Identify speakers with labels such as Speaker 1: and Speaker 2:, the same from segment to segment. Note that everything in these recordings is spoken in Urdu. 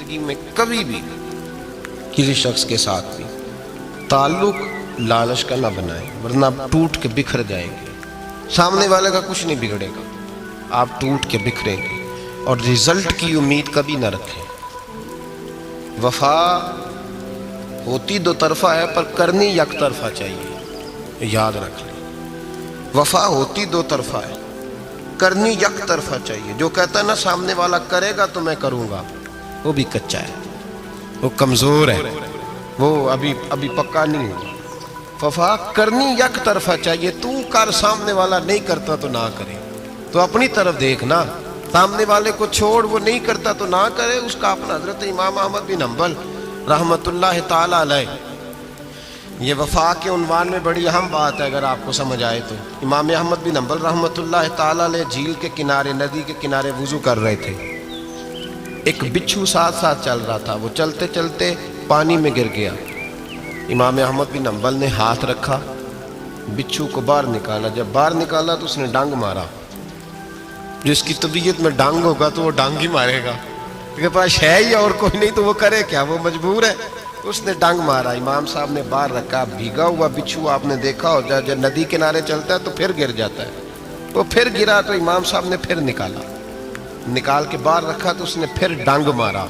Speaker 1: زندگی میں کبھی بھی کسی شخص کے ساتھ بھی تعلق لالچ کا نہ بنائیں، ورنہ آپ ٹوٹ کے بکھر جائیں گے۔ سامنے والے کا کچھ نہیں بگڑے گا، آپ ٹوٹ کے بکھریں گے، اور رزلٹ کی امید کبھی نہ رکھیں۔ وفا ہوتی دو طرفہ ہے پر کرنی یک طرفہ چاہیے، یاد رکھ لیں۔ وفا ہوتی دو طرفہ ہے، کرنی یک طرفہ چاہیے۔ جو کہتا ہے نا سامنے والا کرے گا تو میں کروں گا، وہ بھی کچا ہے، وہ کمزور ہے، وہ ابھی پکا نہیں ہوا۔ وفا کرنی یک طرفہ چاہیے، تو کر، سامنے والا نہیں کرتا تو نہ کرے، تو اپنی طرف دیکھنا، سامنے والے کو چھوڑ، وہ نہیں کرتا تو نہ کرے، اس کا اپنا۔ حضرت امام احمد بن حنبل رحمۃ اللہ تعالی علیہ، یہ وفا کے عنوان میں بڑی اہم بات ہے اگر آپ کو سمجھ آئے تو۔ امام احمد بن حنبل رحمۃ اللہ تعالی علیہ جھیل کے کنارے، ندی کے کنارے وضو کر رہے تھے۔ ایک بچھو ساتھ ساتھ چل رہا تھا، وہ چلتے چلتے پانی میں گر گیا۔ امام احمد بن حنبل نے ہاتھ رکھا، بچھو کو باہر نکالا۔ جب باہر نکالا تو اس نے ڈانگ مارا۔ جس کی طبیعت میں ڈانگ ہوگا تو وہ ڈانگ ہی مارے گا، اس کے پاس ہے ہی اور کوئی نہیں تو وہ کرے کیا، وہ مجبور ہے۔ اس نے ڈانگ مارا، امام صاحب نے باہر رکھا۔ بھیگا ہوا بچھو آپ نے دیکھا ہو، جب ندی کنارے چلتا ہے تو پھر گر جاتا ہے، وہ پھر گرا تو امام صاحب نے پھر نکال کے باہر رکھا تو اس نے پھر ڈانگ مارا،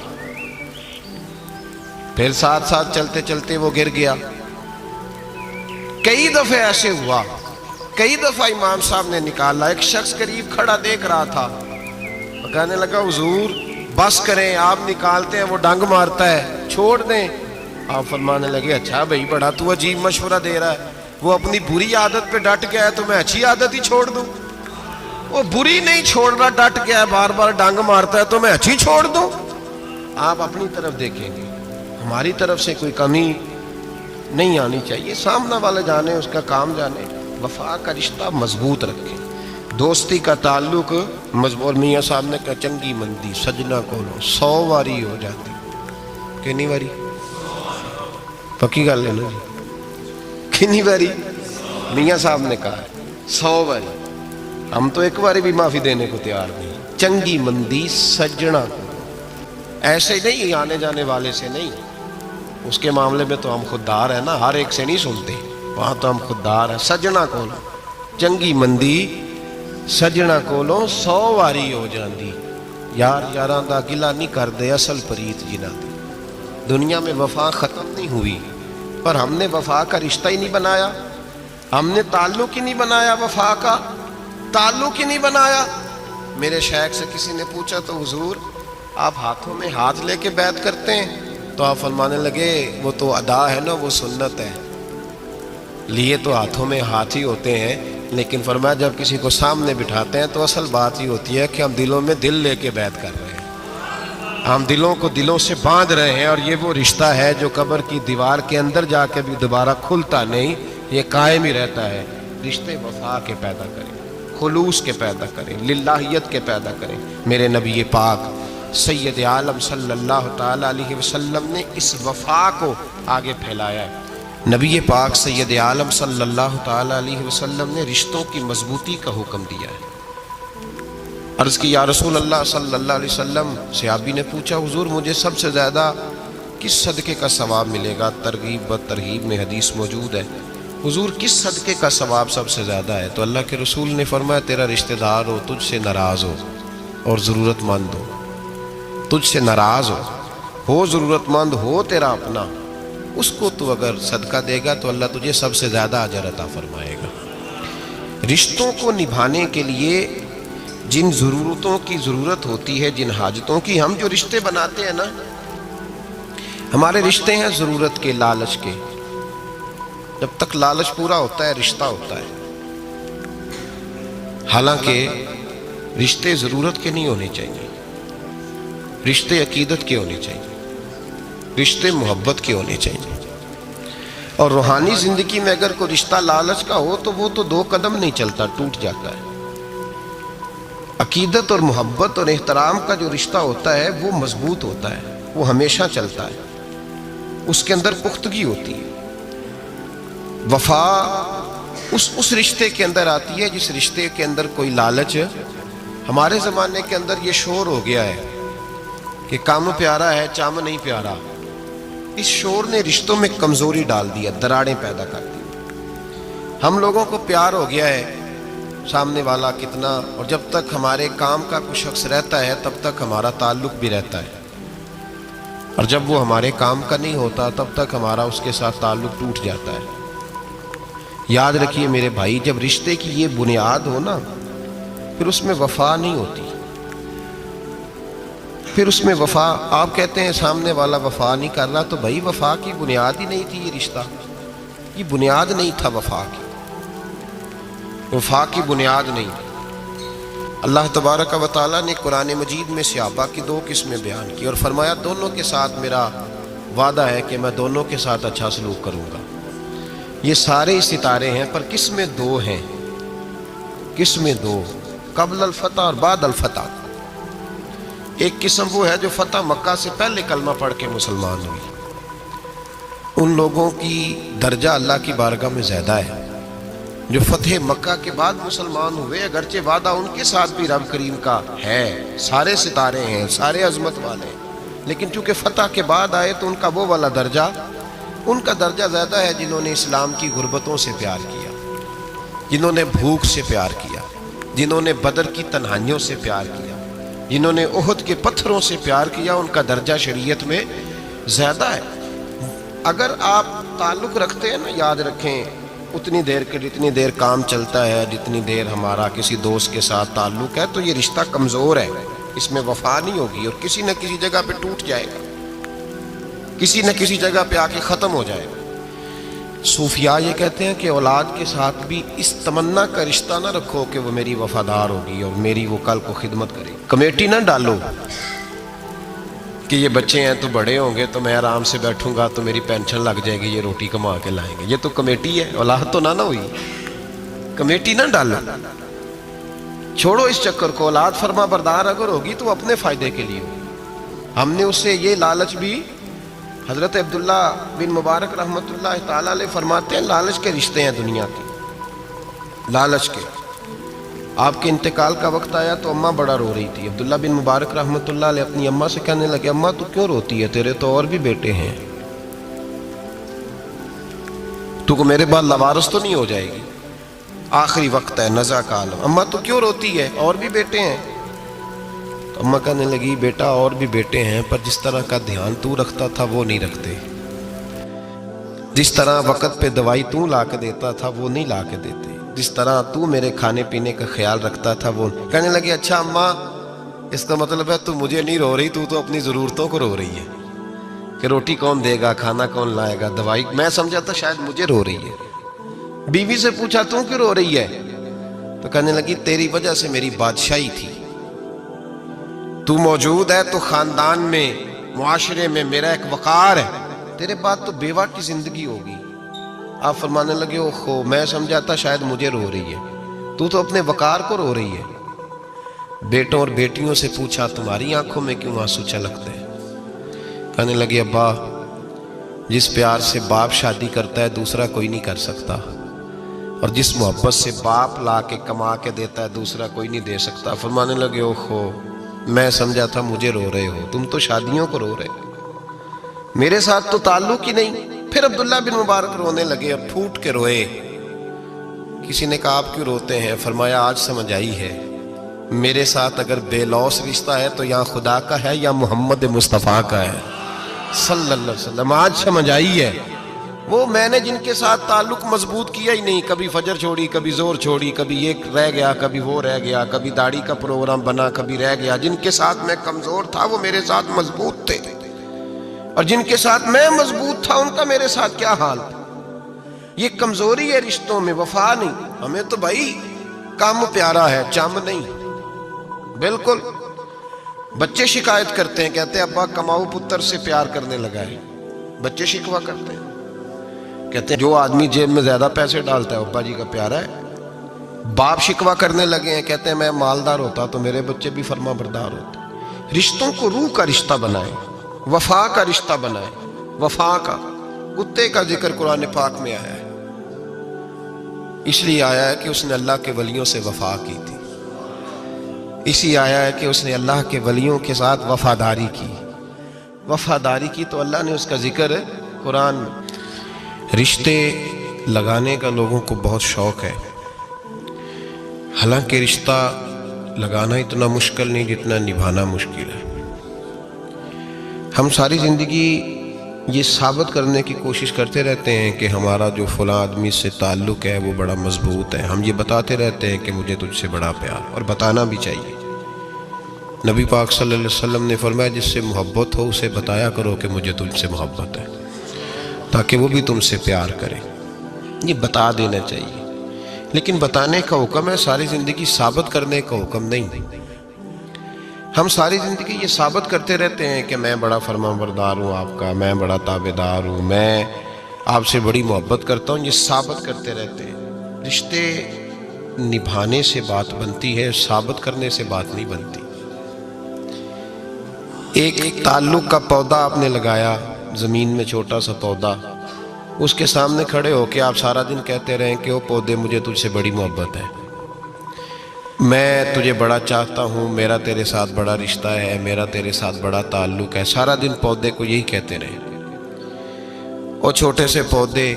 Speaker 1: پھر ساتھ ساتھ چلتے چلتے وہ گر گیا۔ کئی دفعہ ایسے ہوا، کئی دفعہ امام صاحب نے نکالا۔ ایک شخص قریب کھڑا دیکھ رہا تھا، وہ کہنے لگا حضور بس کریں، آپ نکالتے ہیں وہ ڈانگ مارتا ہے، چھوڑ دیں۔ آپ فرمانے لگے اچھا بھائی بڑا تو عجیب مشورہ دے رہا ہے، وہ اپنی بری عادت پہ ڈٹ گیا ہے تو میں اچھی عادت ہی چھوڑ دوں؟ وہ بری نہیں چھوڑ رہا، ڈٹ گیا ہے، بار بار ڈانگ مارتا ہے تو میں اچھی چھوڑ دوں؟ آپ اپنی طرف دیکھیں گے، ہماری طرف سے کوئی کمی نہیں آنی چاہیے، سامنے والے جانے، اس کا کام جانے۔ وفا کا رشتہ مضبوط رکھیں، دوستی کا تعلق مضبوط۔ میاں صاحب نے کہا چنگی مندی سجنا کولو 100 واری ہو جاتی، کتنی واری؟ پکی گل ہے نا جی، کتنی واری؟ میاں صاحب نے کہا 100 واری، ہم تو ایک باری بھی معافی دینے کو تیار نہیں۔ چنگی مندی سجنا کو، ایسے نہیں آنے جانے والے سے نہیں، اس کے معاملے میں تو ہم خوددار ہیں نا، ہر ایک سے نہیں سنتے، وہاں تو ہم خوددار ہیں۔ سجنا کولو چنگی مندی سجنا کولو 100 واری ہو جاندی، یار یاراں دا گلا نہیں کر دے اصل پریت جنہ دی۔ دنیا میں وفا ختم نہیں ہوئی، پر ہم نے وفا کا رشتہ ہی نہیں بنایا، ہم نے تعلق ہی نہیں بنایا، وفا کا تعلق ہی نہیں بنایا۔ میرے شیخ سے کسی نے پوچھا تو حضور آپ ہاتھوں میں ہاتھ لے کے بیعت کرتے ہیں؟ تو آپ فرمانے لگے وہ تو ادا ہے نا، وہ سنت ہے، لیے تو ہاتھوں میں ہاتھ ہی ہوتے ہیں، لیکن فرمایا جب کسی کو سامنے بٹھاتے ہیں تو اصل بات ہی ہوتی ہے کہ ہم دلوں میں دل لے کے بیعت کر رہے ہیں، ہم دلوں کو دلوں سے باندھ رہے ہیں، اور یہ وہ رشتہ ہے جو قبر کی دیوار کے اندر جا کے بھی دوبارہ کھلتا نہیں، یہ قائم ہی رہتا ہے۔ رشتے وفا کے پیدا کریں، خلوص کے پیدا کریں، للہیت کے پیدا کریں۔ میرے نبی پاک سید عالم صلی اللہ تعالی علیہ وسلم نے اس وفا کو آگے پھیلایا ہے۔ نبی پاک سید عالم صلی اللہ تعالی علیہ وسلم نے رشتوں کی مضبوطی کا حکم دیا ہے۔ عرض کی یا رسول اللہ صلی اللہ علیہ وسلم، صحابی نے پوچھا حضور مجھے سب سے زیادہ کس صدقے کا ثواب ملے گا؟ ترغیب و ترہیب میں حدیث موجود ہے، حضور کس صدقے کا ثواب سب سے زیادہ ہے؟ تو اللہ کے رسول نے فرمایا تیرا رشتہ دار ہو، تجھ سے ناراض ہو اور ضرورت مند ہو، تجھ سے ناراض ہو ضرورت مند ہو، تیرا اپنا، اس کو تو اگر صدقہ دے گا تو اللہ تجھے سب سے زیادہ اجر عطا فرمائے گا۔ رشتوں کو نبھانے کے لیے جن ضرورتوں کی ضرورت ہوتی ہے، جن حاجتوں کی، ہم جو رشتے بناتے ہیں نا، ہمارے رشتے ہیں ضرورت کے، لالچ کے۔ جب تک لالچ پورا ہوتا ہے رشتہ ہوتا ہے، حالانکہ رشتے ضرورت کے نہیں ہونے چاہیے، رشتے عقیدت کے ہونے چاہیے، رشتے محبت کے ہونے چاہیے۔ اور روحانی زندگی میں اگر کوئی رشتہ لالچ کا ہو تو وہ تو 2 قدم نہیں چلتا، ٹوٹ جاتا ہے۔ عقیدت اور محبت اور احترام کا جو رشتہ ہوتا ہے وہ مضبوط ہوتا ہے، وہ ہمیشہ چلتا ہے، اس کے اندر پختگی ہوتی ہے۔ وفا اس رشتے کے اندر آتی ہے جس رشتے کے اندر کوئی لالچ۔ ہمارے زمانے کے اندر یہ شور ہو گیا ہے کہ کام پیارا ہے چم نہیں پیارا، اس شور نے رشتوں میں کمزوری ڈال دیا، دراڑیں پیدا کر دی۔ ہم لوگوں کو پیار ہو گیا ہے سامنے والا کتنا، اور جب تک ہمارے کام کا کوئی شخص رہتا ہے تب تک ہمارا تعلق بھی رہتا ہے، اور جب وہ ہمارے کام کا نہیں ہوتا تب تک ہمارا اس کے ساتھ تعلق ٹوٹ جاتا ہے۔ یاد رکھیے میرے بھائی، جب رشتے کی یہ بنیاد ہو نا، پھر اس میں وفا نہیں ہوتی، پھر اس میں وفا، آپ کہتے ہیں سامنے والا وفا نہیں کر رہا، تو بھائی وفا کی بنیاد ہی نہیں تھی یہ رشتہ، یہ بنیاد نہیں تھا وفا کی، وفا کی بنیاد نہیں۔ اللہ تبارک و تعالیٰ نے قرآن مجید میں صحابہ کی دو قسمیں بیان کی اور فرمایا دونوں کے ساتھ میرا وعدہ ہے کہ میں دونوں کے ساتھ اچھا سلوک کروں گا۔ یہ سارے ستارے ہیں پر قسمیں دو ہیں، قسمیں دو، قبل الفتح اور بعد الفتح۔ ایک قسم وہ ہے جو فتح مکہ سے پہلے کلمہ پڑھ کے مسلمان ہوئی، ان لوگوں کی درجہ اللہ کی بارگاہ میں زیادہ ہے۔ جو فتح مکہ کے بعد مسلمان ہوئے، اگرچہ وعدہ ان کے ساتھ بھی رب کریم کا ہے، سارے ستارے ہیں، سارے عظمت والے ہیں، لیکن چونکہ فتح کے بعد آئے تو ان کا وہ والا درجہ، ان کا درجہ زیادہ ہے جنہوں نے اسلام کی غربتوں سے پیار کیا، جنہوں نے بھوک سے پیار کیا، جنہوں نے بدر کی تنہائیوں سے پیار کیا، جنہوں نے احد کے پتھروں سے پیار کیا، ان کا درجہ شریعت میں زیادہ ہے۔ اگر آپ تعلق رکھتے ہیں نا، یاد رکھیں اتنی دیر کے جتنی دیر کام چلتا ہے، جتنی دیر ہمارا کسی دوست کے ساتھ تعلق ہے، تو یہ رشتہ کمزور ہے، اس میں وفا نہیں ہوگی اور کسی نہ کسی جگہ پہ ٹوٹ جائے گا، کسی نہ کسی جگہ پہ آ کے ختم ہو جائے گا۔ صوفیاء یہ کہتے ہیں کہ اولاد کے ساتھ بھی اس تمنا کا رشتہ نہ رکھو کہ وہ میری وفادار ہوگی اور میری وہ کل کو خدمت کرے گی۔ کمیٹی نہ ڈالو کہ یہ بچے ہیں تو بڑے ہوں گے تو میں آرام سے بیٹھوں گا تو میری پینشن لگ جائے گی، یہ روٹی کما کے لائیں گے، یہ تو کمیٹی ہے، اولاد تو نہ ہوئی، کمیٹی نہ ڈالو، چھوڑو اس چکر کو۔ اولاد فرما بردار اگر ہوگی تو اپنے فائدے کے لیے ہوگی۔ ہم نے اس سے یہ لالچ بھی، حضرت عبداللہ بن مبارک رحمۃ اللہ تعالیٰ علیہ فرماتے ہیں لالچ کے رشتے ہیں دنیا کے، لالچ کے۔ آپ کے انتقال کا وقت آیا تو اماں بڑا رو رہی تھی، عبداللہ بن مبارک رحمۃ اللہ علیہ اپنی اماں سے کہنے لگے اماں تو کیوں روتی ہے، تیرے تو اور بھی بیٹے ہیں، تو کو میرے بعد لوارث تو نہیں ہو جائے گی، آخری وقت ہے، نزع کا عالم، اماں تو کیوں روتی ہے، اور بھی بیٹے ہیں؟ تو اماں کہنے لگی بیٹا اور بھی بیٹے ہیں پر جس طرح کا دھیان تو رکھتا تھا وہ نہیں رکھتے، جس طرح وقت پہ دوائی تو لا کے دیتا تھا وہ نہیں لا کے دیتے، جس طرح تو میرے کھانے پینے کا خیال رکھتا تھا وہ۔ کہنے لگے اچھا اماں اس کا مطلب ہے تو مجھے نہیں رو رہی، تو اپنی ضرورتوں کو رو رہی ہے کہ روٹی کون دے گا، کھانا کون لائے گا، دوائی، میں سمجھا تھا شاید مجھے رو رہی ہے۔ بیوی سے پوچھا تو کیوں رو رہی ہے، تو کہنے لگی تیری وجہ سے میری بادشاہی تھی، تو موجود ہے تو خاندان میں، معاشرے میں میرا ایک وقار ہے، تیرے بعد تو بیوہ کی زندگی ہوگی۔ آپ فرمانے لگے اوہو میں سمجھا تھا شاید مجھے رو رہی ہے، تو اپنے وقار کو رو رہی ہے۔ بیٹوں اور بیٹیوں سے پوچھا تمہاری آنکھوں میں کیوں آنسو چھلکتے ہیں؟ کہنے لگے ابا جس پیار سے باپ شادی کرتا ہے دوسرا کوئی نہیں کر سکتا، اور جس محبت سے باپ لا کے کما کے دیتا ہے دوسرا کوئی نہیں دے سکتا۔ فرمانے لگے اوہو میں سمجھا تھا مجھے رو رہے ہو، تم تو شادیوں کو رو رہے ہو، میرے ساتھ تو تعلق ہی نہیں۔ پھر عبداللہ بن مبارک رونے لگے اور پھوٹ کے روئے۔ کسی نے کہا آپ کیوں روتے ہیں؟ فرمایا آج سمجھ آئی ہے، میرے ساتھ اگر بے لوث رشتہ ہے تو یا خدا کا ہے یا محمد مصطفیٰ کا ہے صلی اللہ علیہ وسلم، آج سمجھ آئی ہے۔ وہ میں نے جن کے ساتھ تعلق مضبوط کیا ہی نہیں، کبھی فجر چھوڑی، کبھی زور چھوڑی، کبھی یہ رہ گیا، کبھی وہ رہ گیا، کبھی داڑھی کا پروگرام بنا، کبھی رہ گیا، جن کے ساتھ میں کمزور تھا وہ میرے ساتھ مضبوط تھے، اور جن کے ساتھ میں مضبوط تھا ان کا میرے ساتھ کیا حال تھا۔ یہ کمزوری ہے رشتوں میں، وفا نہیں۔ ہمیں تو بھائی کام پیارا ہے، چم نہیں، بالکل۔ بچے شکایت کرتے ہیں، کہتے ہیں ابا کماؤ پتر سے پیار کرنے لگا ہے، بچے شکوہ کرتے ہیں، کہتے ہیں جو آدمی جیب میں زیادہ پیسے ڈالتا ہے ابا جی کا پیارا ہے۔ باپ شکوہ کرنے لگے ہیں، کہتے ہیں میں مالدار ہوتا تو میرے بچے بھی فرما بردار ہوتے۔ رشتوں کو روح کا رشتہ بنائیں، وفا کا رشتہ بنائیں، وفا کا۔ کتے کا ذکر قرآن پاک میں آیا ہے، اس لیے آیا ہے کہ اس نے اللہ کے ولیوں سے وفا کی تھی، اسی آیا ہے کہ اس نے اللہ کے ولیوں کے ساتھ وفاداری کی، وفاداری کی تو اللہ نے اس کا ذکر ہے قرآن میں۔ رشتے لگانے کا لوگوں کو بہت شوق ہے، حالانکہ رشتہ لگانا اتنا مشکل نہیں جتنا نبھانا مشکل ہے۔ ہم ساری زندگی یہ ثابت کرنے کی کوشش کرتے رہتے ہیں کہ ہمارا جو فلاں آدمی سے تعلق ہے وہ بڑا مضبوط ہے، ہم یہ بتاتے رہتے ہیں کہ مجھے تجھ سے بڑا پیار، اور بتانا بھی چاہیے۔ نبی پاک صلی اللہ علیہ وسلم نے فرمایا جس سے محبت ہو اسے بتایا کرو کہ مجھے تجھ سے محبت ہے، تاکہ وہ بھی تم سے پیار کرے، یہ بتا دینا چاہیے۔ لیکن بتانے کا حکم ہے، ساری زندگی ثابت کرنے کا حکم نہیں۔ ہم ساری زندگی یہ ثابت کرتے رہتے ہیں کہ میں بڑا فرمانبردار ہوں آپ کا، میں بڑا تابعدار ہوں، میں آپ سے بڑی محبت کرتا ہوں، یہ ثابت کرتے رہتے ہیں۔ رشتے نبھانے سے بات بنتی ہے، ثابت کرنے سے بات نہیں بنتی۔ ایک تعلق کا پودا آپ نے لگایا زمین میں، چھوٹا سا پودا، اس کے سامنے کھڑے ہو کے آپ سارا دن کہتے رہیں کہ او پودے مجھے تجھ سے بڑی محبت ہے، میں تجھے بڑا چاہتا ہوں، میرا تیرے ساتھ بڑا رشتہ ہے، میرا تیرے ساتھ بڑا تعلق ہے، سارا دن پودے کو یہی کہتے رہیں۔ او چھوٹے سے پودے،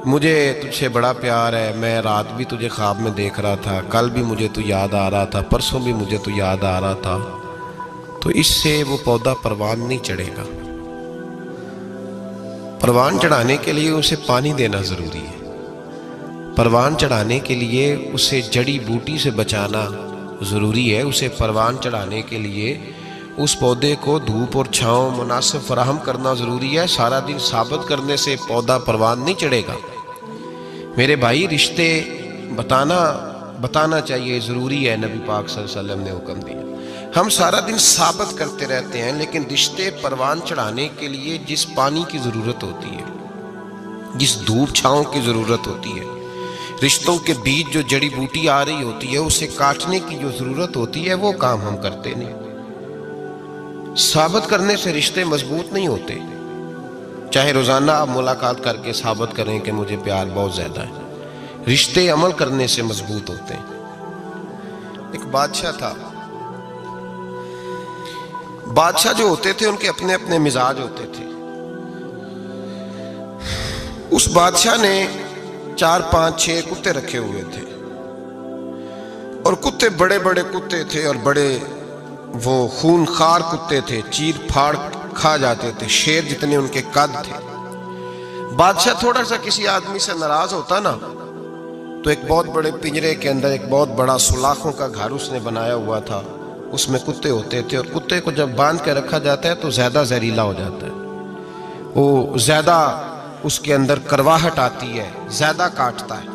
Speaker 1: مجھے تجھ سے بڑا پیار ہے، میں رات بھی تجھے خواب میں دیکھ رہا تھا، کل بھی مجھے تو یاد آ رہا تھا، پرسوں بھی مجھے تو یاد آ رہا تھا، تو اس سے وہ پودا پروان نہیں چڑھے گا۔ پروان چڑھانے کے لیے اسے پانی دینا ضروری ہے، پروان چڑھانے کے لیے اسے جڑی بوٹی سے بچانا ضروری ہے، اسے پروان چڑھانے کے لیے اس پودے کو دھوپ اور چھاؤں مناسب فراہم کرنا ضروری ہے۔ سارا دن ثابت کرنے سے پودا پروان نہیں چڑھے گا۔ میرے بھائی، رشتے بتانا چاہیے، ضروری ہے، نبی پاک صلی اللہ علیہ وسلم نے حکم دیا۔ ہم سارا دن ثابت کرتے رہتے ہیں، لیکن رشتے پروان چڑھانے کے لیے جس پانی کی ضرورت ہوتی ہے، جس دھوپ چھاؤں کی ضرورت ہوتی ہے، رشتوں کے بیچ جو جڑی بوٹی آ رہی ہوتی ہے اسے کاٹنے کی جو ضرورت ہوتی ہے، وہ کام ہم کرتے نہیں۔ ثابت کرنے سے رشتے مضبوط نہیں ہوتے، چاہے روزانہ آپ ملاقات کر کے ثابت کریں کہ مجھے پیار بہت زیادہ ہے، رشتے عمل کرنے سے مضبوط ہوتے ہیں۔ ایک بادشاہ تھا، بادشاہ جو ہوتے تھے ان کے اپنے اپنے مزاج ہوتے تھے۔ اس بادشاہ نے 4 5 6 کتے رکھے ہوئے تھے، اور کتے بڑے بڑے کتے تھے، اور بڑے وہ خون خار کتے تھے، چیر پھاڑ کھا جاتے تھے، شیر جتنے ان کے قد تھے۔ بادشاہ تھوڑا سا کسی آدمی سے ناراض ہوتا نا، تو ایک بہت بڑے پنجرے کے اندر ایک بہت بڑا سلاخوں کا گھر اس نے بنایا ہوا تھا، اس میں کتے ہوتے تھے، اور کتے کو جب باندھ کے رکھا جاتا ہے تو زیادہ زہریلا ہو جاتا ہے، وہ زیادہ اس کے اندر کرواہٹ آتی ہے، زیادہ کاٹتا ہے۔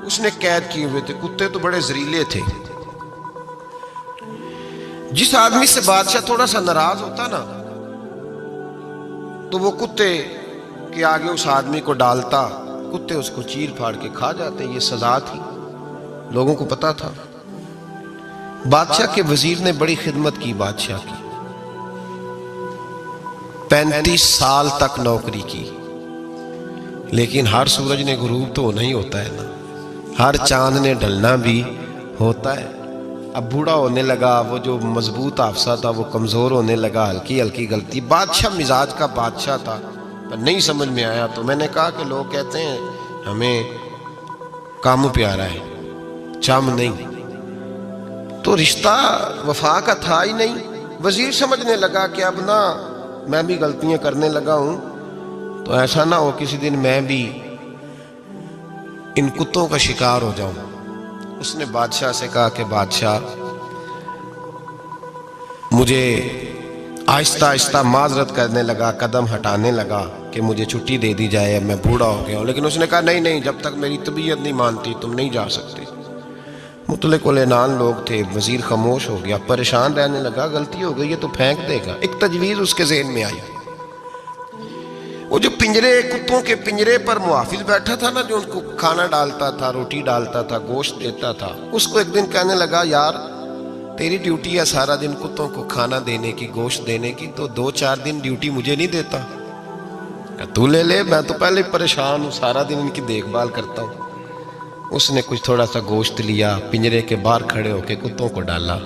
Speaker 1: اس نے قید کیے ہوئے تھے، کتے تو بڑے زہریلے تھے۔ جس آدمی سے بادشاہ تھوڑا سا ناراض ہوتا نا، تو وہ کتے کے آگے اس آدمی کو ڈالتا، کتے اس کو چیر پھاڑ کے کھا جاتے۔ یہ سزا تھی، لوگوں کو پتا تھا۔ بادشاہ کے وزیر نے بڑی خدمت کی بادشاہ کی، 35 سال تک نوکری کی، لیکن ہر سورج نے غروب تو ہونا ہی ہوتا ہے نا، ہر چاند نے ڈھلنا بھی ہوتا ہے۔ اب بوڑھا ہونے لگا، وہ جو مضبوط حافظہ تھا وہ کمزور ہونے لگا، ہلکی ہلکی غلطی۔ بادشاہ مزاج کا بادشاہ تھا، پر نہیں سمجھ میں آیا، تو میں نے کہا کہ لوگ کہتے ہیں ہمیں کام پیارا ہے، چم نہیں، تو رشتہ وفا کا تھا ہی نہیں۔ وزیر سمجھنے لگا کہ اب نہ میں بھی غلطیاں کرنے لگا ہوں، تو ایسا نہ ہو کسی دن میں بھی ان کتوں کا شکار ہو جاؤں۔ اس نے بادشاہ سے کہا کہ بادشاہ، مجھے آہستہ آہستہ معذرت کرنے لگا، قدم ہٹانے لگا کہ مجھے چھٹی دے دی جائے، اب میں بوڑھا ہو گیا ہوں۔ لیکن اس نے کہا نہیں، جب تک میری طبیعت نہیں مانتی تم نہیں جا سکتے۔ مطلق العنان لوگ تھے، وزیر خاموش ہو گیا، پریشان رہنے لگا، غلطی ہو گئی ہے تو پھینک دے گا۔ ایک تجویز اس کے ذہن میں آئی، وہ جو کتوں کے پنجرے پر محافظ بیٹھا تھا نا، جو ان کو کھانا ڈالتا تھا، روٹی ڈالتا تھا، گوشت دیتا تھا، اس کو ایک دن کہنے لگا، یار تیری ڈیوٹی ہے سارا دن کتوں کو کھانا دینے کی، گوشت دینے کی، تو 2-4 دن ڈیوٹی مجھے نہیں دیتا؟ کہ تو لے لے، میں تو پہلے پریشان ہوں، سارا دن ان کی دیکھ بھال کرتا ہوں۔ اس نے کچھ تھوڑا سا گوشت لیا، پنجرے کے باہر کھڑے ہو کے کتوں کو ڈالا۔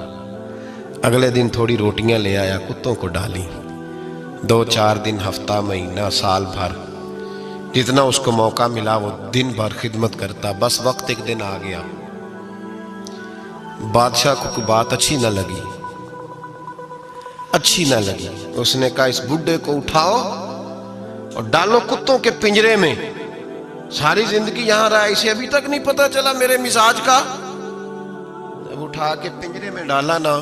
Speaker 1: اگلے دن تھوڑی روٹیاں لے آیا، کتوں کو ڈالی۔ 2-4 دن، ہفتہ، مہینہ، سال بھر، جتنا اس کو موقع ملا وہ دن بھر خدمت کرتا۔ بس وقت ایک دن آ گیا، بادشاہ کو کوئی بات اچھی نہ لگی۔ اس نے کہا اس بڈھے کو اٹھاؤ اور ڈالو کتوں کے پنجرے میں۔ ساری زندگی یہاں رہا، اسے ابھی تک نہیں پتا چلا میرے مزاج کا۔ جب اٹھا کے پنجرے میں ڈالا نا،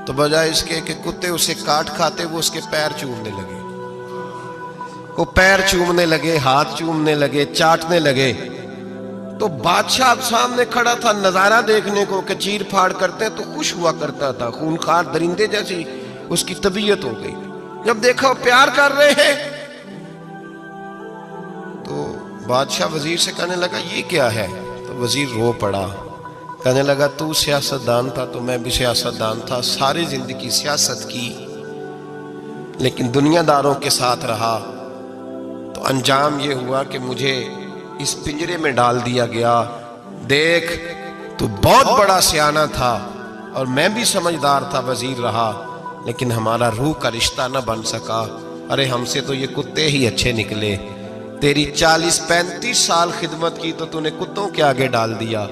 Speaker 1: تو بجائے اس کے کہ کتے اسے کاٹ کھاتے، وہ اس کے پیر چومنے لگے۔ وہ پیر چومنے لگے، ہاتھ چومنے لگے، چاٹنے لگے۔ تو بادشاہ اب سامنے کھڑا تھا نظارہ دیکھنے کو کہ چیر پھاڑ کرتے تو خوش ہوا کرتا تھا، خونخوار درندے جیسی اس کی طبیعت ہو گئی۔ جب دیکھا وہ پیار کر رہے ہیں تو بادشاہ وزیر سے کہنے لگا یہ کیا ہے؟ تو وزیر رو پڑا، کہنے لگا تو سیاستدان تھا تو میں بھی سیاستدان تھا، ساری زندگی سیاست کی، لیکن دنیا داروں کے ساتھ رہا تو انجام یہ ہوا کہ مجھے اس پنجرے میں ڈال دیا گیا۔ دیکھ تو بہت بڑا سیانہ تھا اور میں بھی سمجھدار تھا، وزیر رہا، لیکن ہمارا روح کا رشتہ نہ بن سکا۔ ارے ہم سے تو یہ کتے ہی اچھے نکلے۔ تیری 40-35 سال خدمت کی تو تو نے کتوں کے آگے ڈال دیا،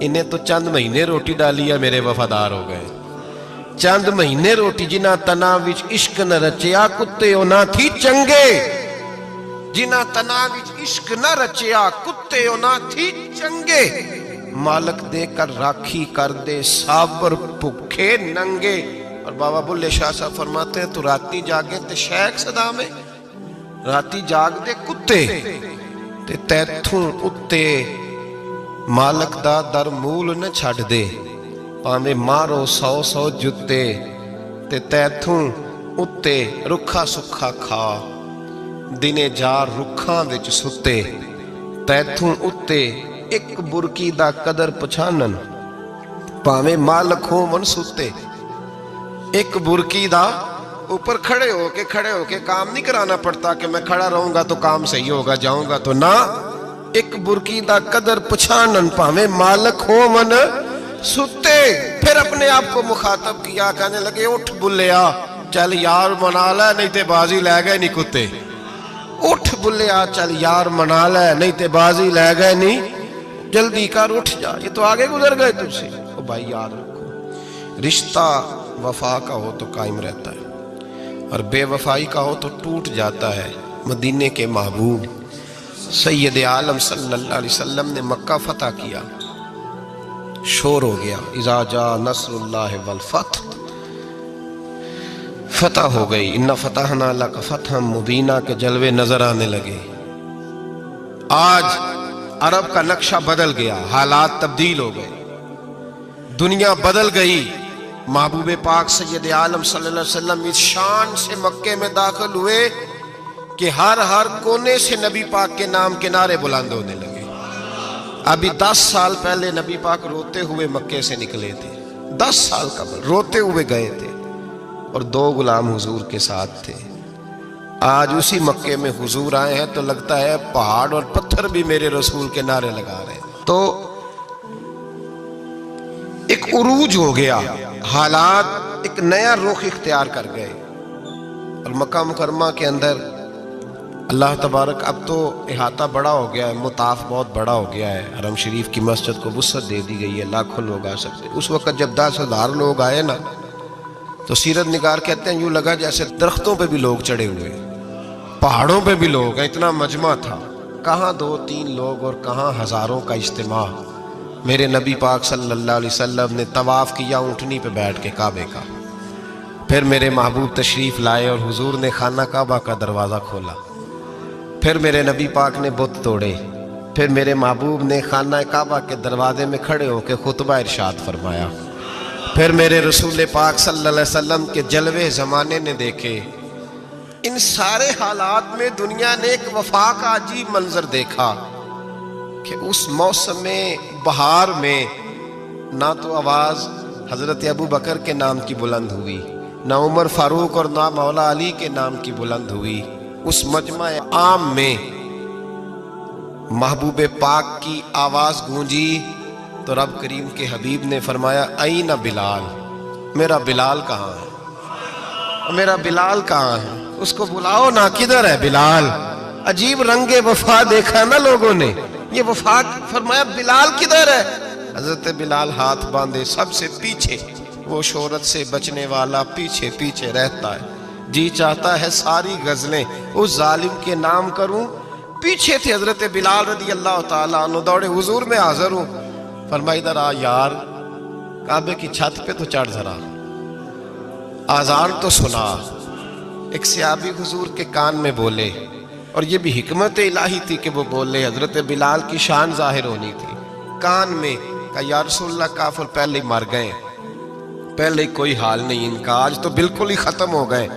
Speaker 1: انہیں تو چند مہینے روٹی ڈالی ہے، میرے وفادار ہو گئے۔ چند مہینے روٹی، جنہ تنا وچ عشق نہ رچیا، کتے او نہ تھی چنگے۔ جنہ تنا وچ عشق نہ رچیا، کتے او نہ تھی چنگے۔ مالک دے کر راکھی کر دے، صابر بھوکے ننگے۔ اور بابا بلے شاہ صاحب فرماتے ہیں تو راتی جاگے تے شیخ صدا میں، راتی جاگ دے کتے تے تیتھوں اتے مالک دا در مول نہ چھڑ دے، پاویں مارو 100 جتے تے تیتھوں اتے رکھا سکھا کھا، دنے جار رکھاں وچ ستے، تیتھوں اتے ایک برکی دا قدر پچھانن، پاویں مالک ہون ستے۔ ایک برکی دا اوپر کھڑے ہو کے کام نہیں کرانا پڑتا کہ میں کھڑا رہوں گا تو کام صحیح ہوگا، جاؤں گا تو نہ۔ ایک برکی دا قدر پچھانن، پاویں مالک ہون ستے۔ پھر اپنے آپ کو مخاطب کیا، کہنے لگے اٹھ بلیا، چل یار منا لے نہیں تے بازی لے گئے نہیں کتے۔ اٹھ بلیا، چل یار منا لے نہیں تے بازی لے گئے نہیں، جلدی کر اٹھ جا، یہ تو آگے گزر گئے تجھ سے۔ او بھائی یاد رکھو، رشتہ وفا کا ہو تو قائم رہتا ہے اور بے وفائی کا ہو تو ٹوٹ جاتا ہے۔ مدینے کے محبوب سید عالم صلی اللہ علیہ وسلم نے مکہ فتح کیا، شور ہو گیا، اذا جاء نصر اللہ والفتح، فتح ہو گئی، انا فتحنا لک فتحا مبینا کے جلوے نظر آنے لگے۔ آج عرب کا نقشہ بدل گیا، حالات تبدیل ہو گئے، دنیا بدل گئی۔ محبوب پاک سید عالم صلی اللہ علیہ وسلم اس شان سے مکے میں داخل ہوئے کہ ہر کونے سے نبی پاک کے نام کے نعرے بلند ہونے لگے۔ ابھی 10 سال پہلے نبی پاک روتے ہوئے مکے سے نکلے تھے، 10 سال قبل روتے ہوئے گئے تھے اور 2 غلام حضور کے ساتھ تھے۔ آج اسی مکے میں حضور آئے ہیں تو لگتا ہے پہاڑ اور پتھر بھی میرے رسول کے نعرے لگا رہے ہیں۔ تو ایک عروج ہو گیا، حالات ایک نیا رخ اختیار کر گئے، اور مکہ مکرمہ کے اندر اللہ تبارک اب تو احاطہ بڑا ہو گیا ہے، مطاف بہت بڑا ہو گیا ہے، حرم شریف کی مسجد کو وسعت دے دی گئی ہے، لاکھوں لوگ آ سکتے۔ اس وقت جب 10,000 لوگ آئے نا تو سیرت نگار کہتے ہیں یوں لگا جیسے درختوں پہ بھی لوگ چڑھے ہوئے، پہاڑوں پہ بھی لوگ ہیں، اتنا مجمع تھا۔ کہاں 2-3 لوگ اور کہاں ہزاروں کا اجتماع۔ میرے نبی پاک صلی اللہ علیہ وسلم نے طواف کیا اونٹنی پہ بیٹھ کے کعبے کا، پھر میرے محبوب تشریف لائے اور حضور نے خانہ کعبہ کا دروازہ کھولا، پھر میرے نبی پاک نے بت توڑے، پھر میرے محبوب نے خانہ کعبہ کے دروازے میں کھڑے ہو کے خطبہ ارشاد فرمایا، پھر میرے رسول پاک صلی اللہ علیہ وسلم کے جلوے زمانے نے دیکھے۔ ان سارے حالات میں دنیا نے ایک وفا کا عجیب منظر دیکھا کہ اس موسم بہار میں نہ تو آواز حضرت ابو بکر کے نام کی بلند ہوئی، نہ عمر فاروق اور نہ مولا علی کے نام کی بلند ہوئی۔ اس مجمع عام میں محبوب پاک کی آواز گونجی تو رب کریم کے حبیب نے فرمایا این بلال، میرا بلال کہاں ہے، میرا بلال کہاں ہے، اس کو بلاؤ نا، کدھر ہے بلال؟ عجیب رنگ وفا دیکھا نا لوگوں نے، یہ وفا فرمایا بلال کدھر ہے؟ حضرت بلال ہاتھ باندھے سب سے پیچھے، وہ شہرت سے بچنے والا پیچھے پیچھے رہتا ہے، جی چاہتا ہے ساری غزلیں اس ظالم کے نام کروں۔ پیچھے تھے حضرت بلال رضی اللہ تعالیٰ عنہ، دوڑے حضور میں حاضر ہوں، فرمایا ادھر آ یار، کعبے کی چھت پہ تو چڑھ ذرا، آذان تو سنا۔ ایک صحابی حضور کے کان میں بولے، اور یہ بھی حکمت الہی تھی کہ وہ بولے، حضرت بلال کی شان ظاہر ہونی تھی، کان میں کہا یا رسول اللہ کافر پہلے ہی مر گئے، پہلے ہی کوئی حال نہیں ان کا، آج تو بالکل ہی ختم ہو گئے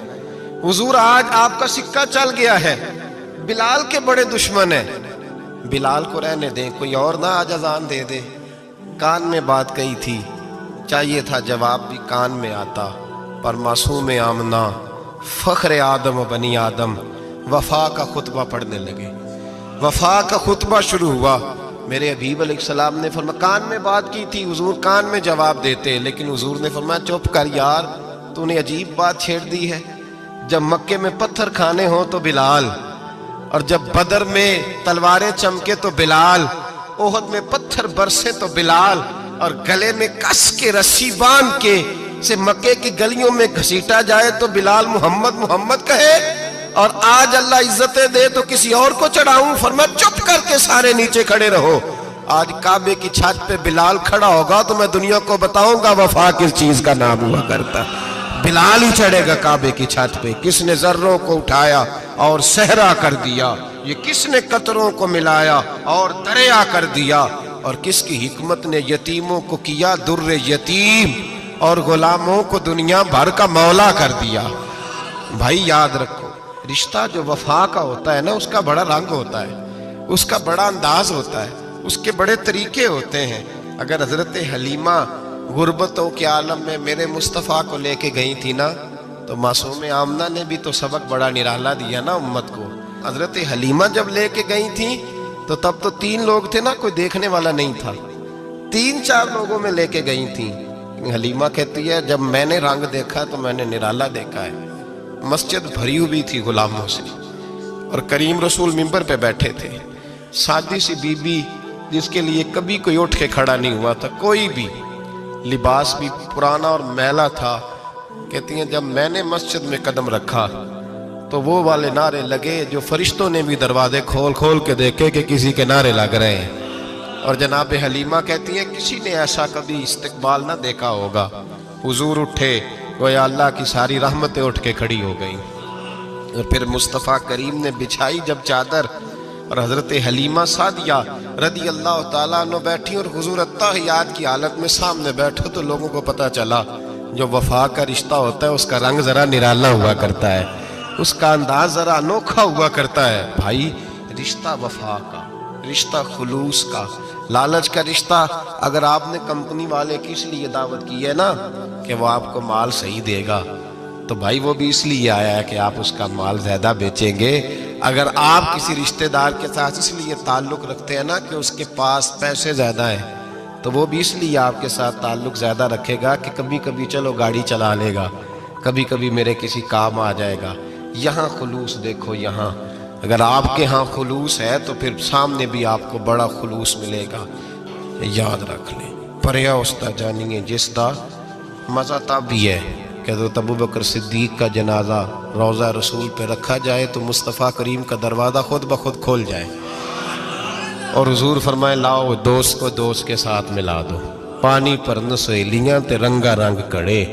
Speaker 1: حضور، آج آپ کا سکہ چل گیا ہے، بلال کے بڑے دشمن ہیں، بلال کو رہنے دیں، کوئی اور نہ آج اذان دے دے۔ کان میں بات کہی تھی، چاہیے تھا جواب بھی کان میں آتا، پر معصوم آمنہ فخر آدم و بنی آدم وفا کا خطبہ پڑھنے لگے، وفا کا خطبہ شروع ہوا۔ میرے حبیب علیہ السلام نے فرمایا، کان میں بات کی تھی حضور کان میں جواب دیتے، لیکن حضور نے فرمایا چپ کر یار، تو نے عجیب بات چھیڑ دی ہے، جب مکے میں پتھر کھانے ہوں تو بلال، اور جب بدر میں تلواریں چمکے تو بلال، احد میں پتھر برسے تو بلال، اور گلے میں کس کے رسی باندھ کے سے مکے کی گلیوں میں گھسیٹا جائے تو بلال محمد محمد کہے، اور آج اللہ عزتیں دے تو کسی اور کو چڑھاؤں، فرمایا چپ کر کے سارے نیچے کھڑے رہو، آج کعبے کی چھت پہ بلال کھڑا ہوگا تو میں دنیا کو بتاؤں گا وفا کس چیز کا نام ہوا کرتا، بلال ہی چڑھے گا کعبے کی چھت پہ۔ کس نے ذروں کو اٹھایا اور صحرا کر دیا، یہ کس نے قطروں کو ملایا اور دریا کر دیا، اور کس کی حکمت نے یتیموں کو کیا در یتیم، اور غلاموں کو دنیا بھر کا مولا کر دیا۔ بھائی یاد رکھو، رشتہ جو وفا کا ہوتا ہے نا، اس کا بڑا رنگ ہوتا ہے، اس کا بڑا انداز ہوتا ہے، اس کے بڑے طریقے ہوتے ہیں۔ اگر حضرت حلیمہ غربتوں کے عالم میں میرے مصطفیٰ کو لے کے گئی تھی نا، تو معصوم آمنہ نے بھی تو سبق بڑا نرالا دیا نا امت کو۔ حضرت حلیمہ جب لے کے گئی تھی تو تب تو 3 لوگ تھے نا، کوئی دیکھنے والا نہیں تھا، 3-4 لوگوں میں لے کے گئی تھی۔ حلیمہ کہتی ہے جب میں نے رنگ دیکھا تو میں نے نرالا دیکھا ہے، مسجد بھری ہوئی تھی غلاموں سے، اور کریم رسول منبر پہ بیٹھے تھے، سادی سی بی بی جس کے لیے کبھی کوئی اٹھ کے کھڑا نہیں ہوا تھا، کوئی بھی، لباس بھی پرانا اور میلا تھا، کہتی ہیں جب میں نے مسجد میں قدم رکھا تو وہ والے نعرے لگے جو فرشتوں نے بھی دروازے کھول کھول کے دیکھے کہ کسی کے نعرے لگ رہے ہیں، اور جناب حلیمہ کہتی ہیں کسی نے ایسا کبھی استقبال نہ دیکھا ہوگا، حضور اٹھے گویا اللہ کی ساری رحمتیں اٹھ کے کھڑی ہو گئیں، اور پھر مصطفیٰ کریم نے بچھائی جب چادر، اور حضرت حلیمہ سعدیہ رضی اللہ تعالیٰ عنہ بیٹھی، اور حضور اتحیات کی حالت میں سامنے بیٹھو تو لوگوں کو پتہ چلا جو وفا کا رشتہ ہوتا ہے اس کا رنگ ذرا نرالا ہوا کرتا ہے، اس کا انداز ذرا انوکھا ہوا کرتا ہے۔ بھائی رشتہ وفا کا، رشتہ خلوص کا، لالچ کا رشتہ، اگر آپ نے کمپنی والے کی اس لیے دعوت کی ہے نا کہ وہ آپ کو مال صحیح دے گا، تو بھائی وہ بھی اس لیے آیا ہے کہ آپ اس کا مال زیادہ بیچیں گے۔ اگر آپ کسی رشتہ دار کے ساتھ اس لیے تعلق رکھتے ہیں نا کہ اس کے پاس پیسے زیادہ ہیں، تو وہ بھی اس لیے آپ کے ساتھ تعلق زیادہ رکھے گا کہ کبھی کبھی چلو گاڑی چلا لے گا، کبھی کبھی میرے کسی کام آ جائے گا۔ یہاں خلوص دیکھو، یہاں اگر آپ کے ہاں خلوص ہے تو پھر سامنے بھی آپ کو بڑا خلوص ملے گا، یاد رکھ لیں۔ پریا استا جانیے جس دا مزہ تب بھی ہے کہ حضرت ابوبکر صدیق کا جنازہ روضہ رسول پہ رکھا جائے تو مصطفیٰ کریم کا دروازہ خود بخود کھول جائے، اور حضور فرمائے لاؤ دوست کو دوست کے ساتھ ملا دو، پانی پر نہ سہیلیاں تے رنگا رنگ کڑے،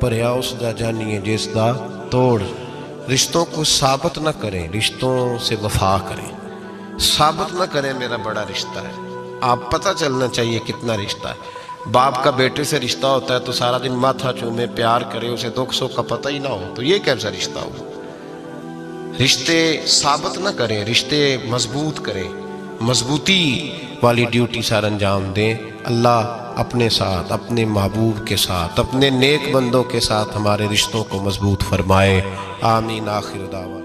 Speaker 1: پریا اس دا جانیے جس دا توڑ۔ رشتوں کو ثابت نہ کریں، رشتوں سے وفا کریں، ثابت نہ کریں میرا بڑا رشتہ ہے، آپ پتہ چلنا چاہیے کتنا رشتہ ہے۔ باپ کا بیٹے سے رشتہ ہوتا ہے تو سارا دن ماتھا چومے پیار کرے، اسے دکھ سکھ کا پتہ ہی نہ ہو، تو یہ کیسا رشتہ ہو؟ رشتے ثابت نہ کریں، رشتے مضبوط کریں، مضبوطی والی ڈیوٹی سر انجام دیں۔ اللہ اپنے ساتھ، اپنے محبوب کے ساتھ، اپنے نیک بندوں کے ساتھ ہمارے رشتوں کو مضبوط فرمائے، آمین۔ آخر دعویٰ